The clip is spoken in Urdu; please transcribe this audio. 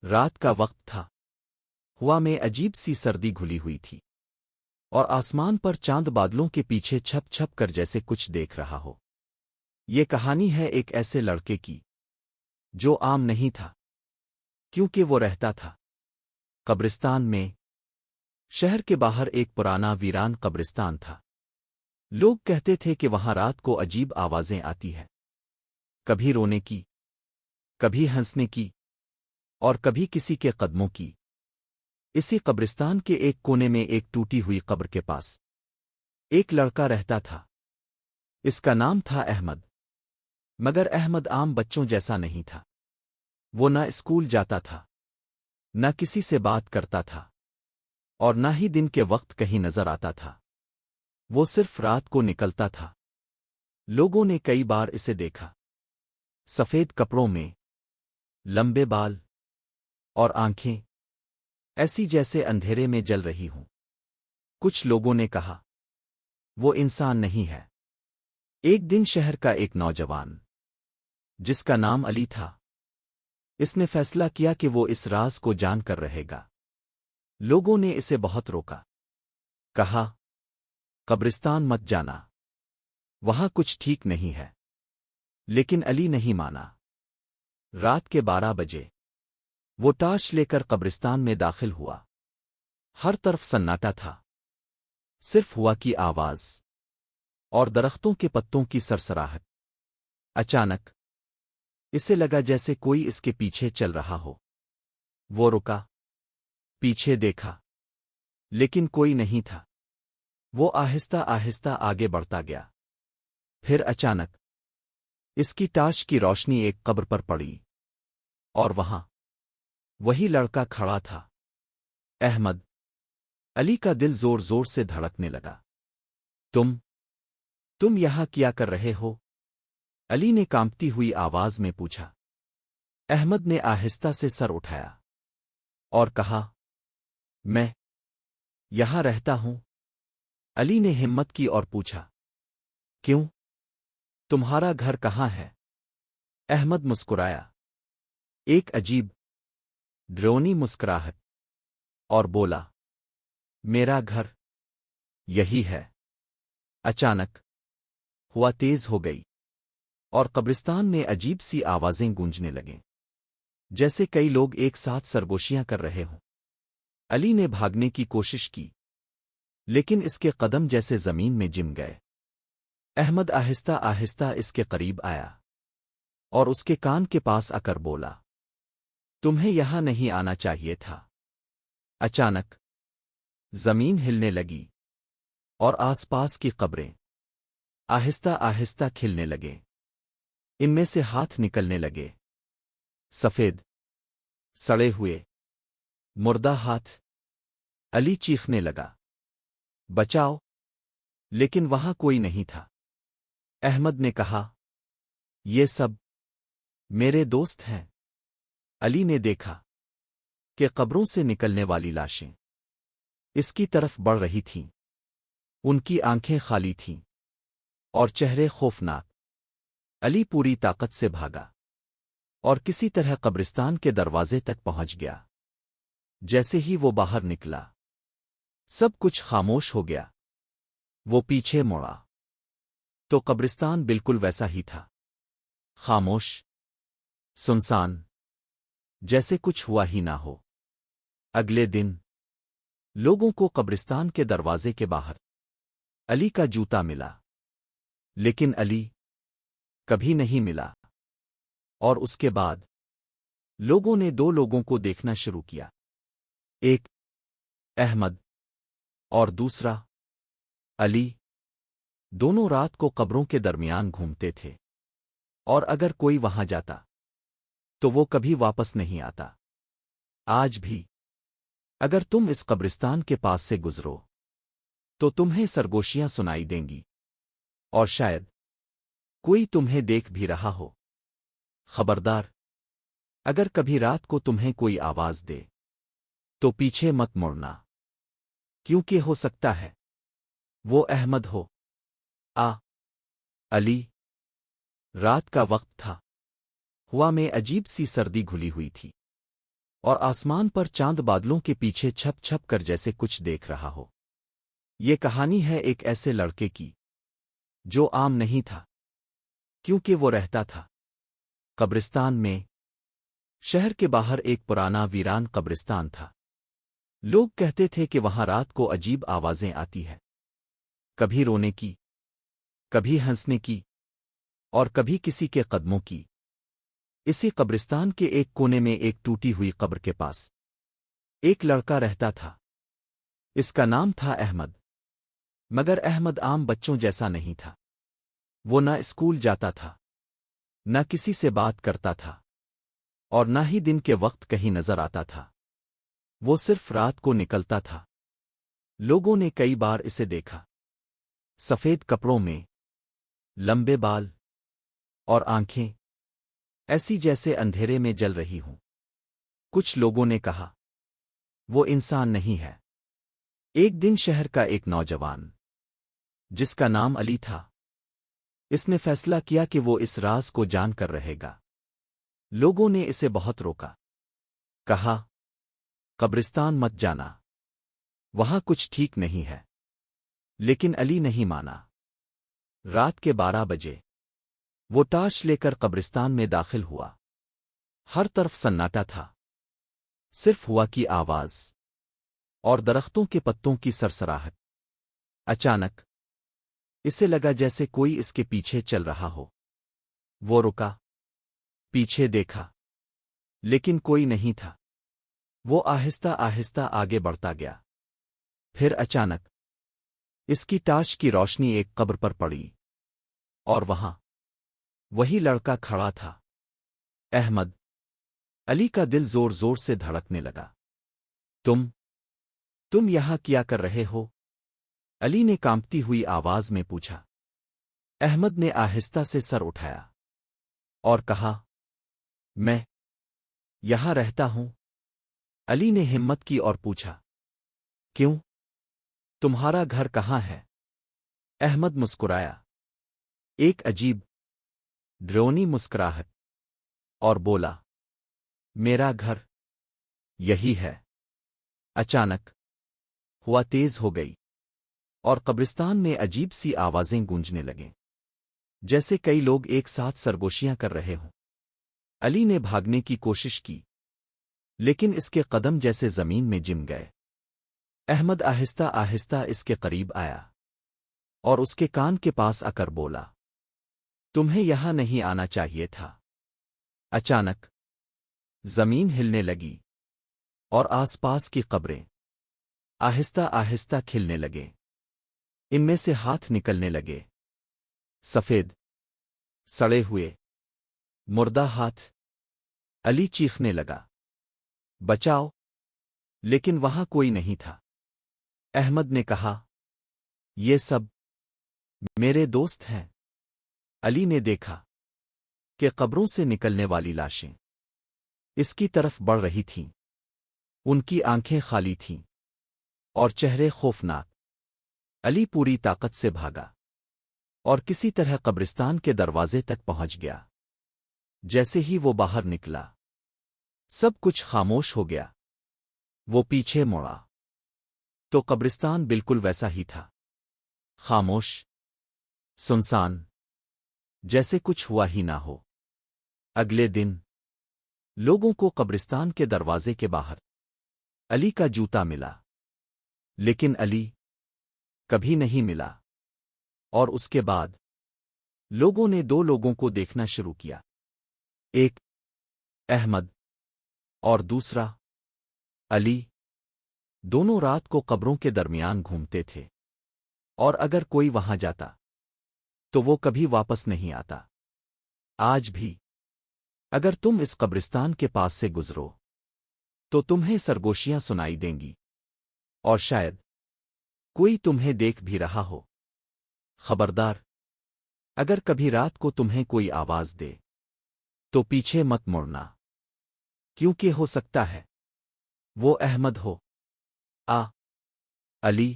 رات کا وقت تھا۔ ہوا میں عجیب سی سردی گھلی ہوئی تھی، اور آسمان پر چاند بادلوں کے پیچھے چھپ چھپ کر جیسے کچھ دیکھ رہا ہو۔ یہ کہانی ہے ایک ایسے لڑکے کی جو عام نہیں تھا، کیونکہ وہ رہتا تھا قبرستان میں۔ شہر کے باہر ایک پرانا ویران قبرستان تھا۔ لوگ کہتے تھے کہ وہاں رات کو عجیب آوازیں آتی ہیں، کبھی رونے کی، کبھی ہنسنے کی، اور کبھی کسی کے قدموں کی۔ اسی قبرستان کے ایک کونے میں ایک ٹوٹی ہوئی قبر کے پاس ایک لڑکا رہتا تھا۔ اس کا نام تھا احمد، مگر احمد عام بچوں جیسا نہیں تھا۔ وہ نہ اسکول جاتا تھا، نہ کسی سے بات کرتا تھا، اور نہ ہی دن کے وقت کہیں نظر آتا تھا۔ وہ صرف رات کو نکلتا تھا۔ لوگوں نے کئی بار اسے دیکھا، سفید کپڑوں میں، لمبے بال، اور آنکھیں ایسی جیسے اندھیرے میں جل رہی ہوں۔ کچھ لوگوں نے کہا وہ انسان نہیں ہے۔ ایک دن شہر کا ایک نوجوان جس کا نام علی تھا، اس نے فیصلہ کیا کہ وہ اس راز کو جان کر رہے گا۔ لوگوں نے اسے بہت روکا، کہا قبرستان مت جانا، وہاں کچھ ٹھیک نہیں ہے، لیکن علی نہیں مانا۔ رات کے 12 بجے وہ ٹارچ لے کر قبرستان میں داخل ہوا۔ ہر طرف سناٹا تھا، صرف ہوا کی آواز اور درختوں کے پتوں کی سرسراہٹ۔ اچانک اسے لگا جیسے کوئی اس کے پیچھے چل رہا ہو۔ وہ رکا، پیچھے دیکھا، لیکن کوئی نہیں تھا۔ وہ آہستہ آہستہ آگے بڑھتا گیا۔ پھر اچانک اس کی ٹارچ کی روشنی ایک قبر پر پڑی، اور وہاں وہی لڑکا کھڑا تھا، احمد۔ علی کا دل زور زور سے دھڑکنے لگا۔ تم یہاں کیا کر رہے ہو؟ علی نے کانپتی ہوئی آواز میں پوچھا۔ احمد نے آہستہ سے سر اٹھایا اور کہا، میں یہاں رہتا ہوں۔ علی نے ہمت کی اور پوچھا، کیوں؟ تمہارا گھر کہاں ہے؟ احمد مسکرایا، ایک عجیب ڈرونی مسکراہٹ، اور بولا، میرا گھر یہی ہے۔ اچانک ہوا تیز ہو گئی، اور قبرستان میں عجیب سی آوازیں گونجنے لگیں، جیسے کئی لوگ ایک ساتھ سرگوشیاں کر رہے ہوں۔ علی نے بھاگنے کی کوشش کی، لیکن اس کے قدم جیسے زمین میں جم گئے۔ احمد آہستہ آہستہ اس کے قریب آیا، اور اس کے کان کے پاس آ کر بولا، تمہیں یہاں نہیں آنا چاہیے تھا۔ اچانک زمین ہلنے لگی، اور آس پاس کی قبریں آہستہ آہستہ کھلنے لگے۔ ان میں سے ہاتھ نکلنے لگے، سفید، سڑے ہوئے، مردہ ہاتھ۔ علی چیخنے لگا، بچاؤ! لیکن وہاں کوئی نہیں تھا۔ احمد نے کہا، یہ سب میرے دوست ہیں۔ علی نے دیکھا کہ قبروں سے نکلنے والی لاشیں اس کی طرف بڑھ رہی تھیں۔ ان کی آنکھیں خالی تھیں، اور چہرے خوفناک۔ علی پوری طاقت سے بھاگا، اور کسی طرح قبرستان کے دروازے تک پہنچ گیا۔ جیسے ہی وہ باہر نکلا، سب کچھ خاموش ہو گیا۔ وہ پیچھے مڑا تو قبرستان بالکل ویسا ہی تھا، خاموش، سنسان، جیسے کچھ ہوا ہی نہ ہو۔ اگلے دن لوگوں کو قبرستان کے دروازے کے باہر علی کا جوتا ملا، لیکن علی کبھی نہیں ملا۔ اور اس کے بعد لوگوں نے 2 لوگوں کو دیکھنا شروع کیا، ایک احمد اور دوسرا علی۔ دونوں رات کو قبروں کے درمیان گھومتے تھے، اور اگر کوئی وہاں جاتا تو وہ کبھی واپس نہیں آتا۔ آج بھی اگر تم اس قبرستان کے پاس سے گزرو تو تمہیں سرگوشیاں سنائی دیں گی، اور شاید کوئی تمہیں دیکھ بھی رہا ہو۔ خبردار، اگر کبھی رات کو تمہیں کوئی آواز دے تو پیچھے مت مڑنا، کیونکہ ہو سکتا ہے وہ احمد ہو۔ علی۔ رات کا وقت تھا، ہوا میں عجیب سی سردی گھلی ہوئی تھی۔ اور آسمان پر چاند بادلوں کے پیچھے چھپ چھپ کر جیسے کچھ دیکھ رہا ہو۔ یہ کہانی ہے ایک ایسے لڑکے کی جو عام نہیں تھا، کیونکہ وہ رہتا تھا قبرستان میں۔ شہر کے باہر ایک پرانا ویران قبرستان تھا۔ لوگ کہتے تھے کہ وہاں رات کو عجیب آوازیں آتی ہیں، کبھی رونے کی، کبھی ہنسنے کی، اور کبھی کسی کے قدموں کی۔ اسی قبرستان کے ایک کونے میں ایک ٹوٹی ہوئی قبر کے پاس ایک لڑکا رہتا تھا۔ اس کا نام تھا احمد، مگر احمد عام بچوں جیسا نہیں تھا۔ وہ نہ اسکول جاتا تھا، نہ کسی سے بات کرتا تھا، اور نہ ہی دن کے وقت کہیں نظر آتا تھا۔ وہ صرف رات کو نکلتا تھا۔ لوگوں نے کئی بار اسے دیکھا، سفید کپڑوں میں، لمبے بال، اور آنکھیں ایسی جیسے اندھیرے میں جل رہی ہوں۔ کچھ لوگوں نے کہا وہ انسان نہیں ہے۔ ایک دن شہر کا ایک نوجوان جس کا نام علی تھا، اس نے فیصلہ کیا کہ وہ اس راز کو جان کر رہے گا۔ لوگوں نے اسے بہت روکا، کہا قبرستان مت جانا، وہاں کچھ ٹھیک نہیں ہے، لیکن علی نہیں مانا۔ رات کے 12 بجے وہ ٹارچ لے کر قبرستان میں داخل ہوا۔ ہر طرف سناٹا تھا، صرف ہوا کی آواز اور درختوں کے پتوں کی سرسراہٹ۔ اچانک اسے لگا جیسے کوئی اس کے پیچھے چل رہا ہو۔ وہ رکا، پیچھے دیکھا، لیکن کوئی نہیں تھا۔ وہ آہستہ آہستہ آگے بڑھتا گیا۔ پھر اچانک اس کی ٹارچ کی روشنی ایک قبر پر پڑی، اور وہاں وہی لڑکا کھڑا تھا، احمد۔ علی کا دل زور زور سے دھڑکنے لگا۔ تم یہاں کیا کر رہے ہو؟ علی نے کانپتی ہوئی آواز میں پوچھا۔ احمد نے آہستہ سے سر اٹھایا اور کہا، میں یہاں رہتا ہوں۔ علی نے ہمت کی اور پوچھا، کیوں؟ تمہارا گھر کہاں ہے؟ احمد مسکرایا، ایک عجیب ڈرونی مسکراہٹ، اور بولا، میرا گھر یہی ہے۔ اچانک ہوا تیز ہو گئی، اور قبرستان میں عجیب سی آوازیں گونجنے لگیں، جیسے کئی لوگ ایک ساتھ سرگوشیاں کر رہے ہوں۔ علی نے بھاگنے کی کوشش کی، لیکن اس کے قدم جیسے زمین میں جم گئے۔ احمد آہستہ آہستہ اس کے قریب آیا، اور اس کے کان کے پاس آ کر بولا، تمہیں یہاں نہیں آنا چاہیے تھا۔ اچانک زمین ہلنے لگی، اور آس پاس کی قبریں آہستہ آہستہ کھلنے لگے۔ ان میں سے ہاتھ نکلنے لگے، سفید، سڑے ہوئے، مردہ ہاتھ۔ علی چیخنے لگا، بچاؤ! لیکن وہاں کوئی نہیں تھا۔ احمد نے کہا، یہ سب میرے دوست ہیں۔ علی نے دیکھا کہ قبروں سے نکلنے والی لاشیں اس کی طرف بڑھ رہی تھیں۔ ان کی آنکھیں خالی تھیں، اور چہرے خوفناک۔ علی پوری طاقت سے بھاگا، اور کسی طرح قبرستان کے دروازے تک پہنچ گیا۔ جیسے ہی وہ باہر نکلا، سب کچھ خاموش ہو گیا۔ وہ پیچھے مڑا تو قبرستان بالکل ویسا ہی تھا، خاموش، سنسان، جیسے کچھ ہوا ہی نہ ہو۔ اگلے دن لوگوں کو قبرستان کے دروازے کے باہر علی کا جوتا ملا، لیکن علی کبھی نہیں ملا۔ اور اس کے بعد لوگوں نے 2 لوگوں کو دیکھنا شروع کیا، ایک احمد اور دوسرا علی۔ دونوں رات کو قبروں کے درمیان گھومتے تھے، اور اگر کوئی وہاں جاتا تو وہ کبھی واپس نہیں آتا۔ آج بھی اگر تم اس قبرستان کے پاس سے گزرو تو تمہیں سرگوشیاں سنائی دیں گی، اور شاید کوئی تمہیں دیکھ بھی رہا ہو۔ خبردار، اگر کبھی رات کو تمہیں کوئی آواز دے تو پیچھے مت مڑنا، کیونکہ ہو سکتا ہے وہ احمد ہو۔ علی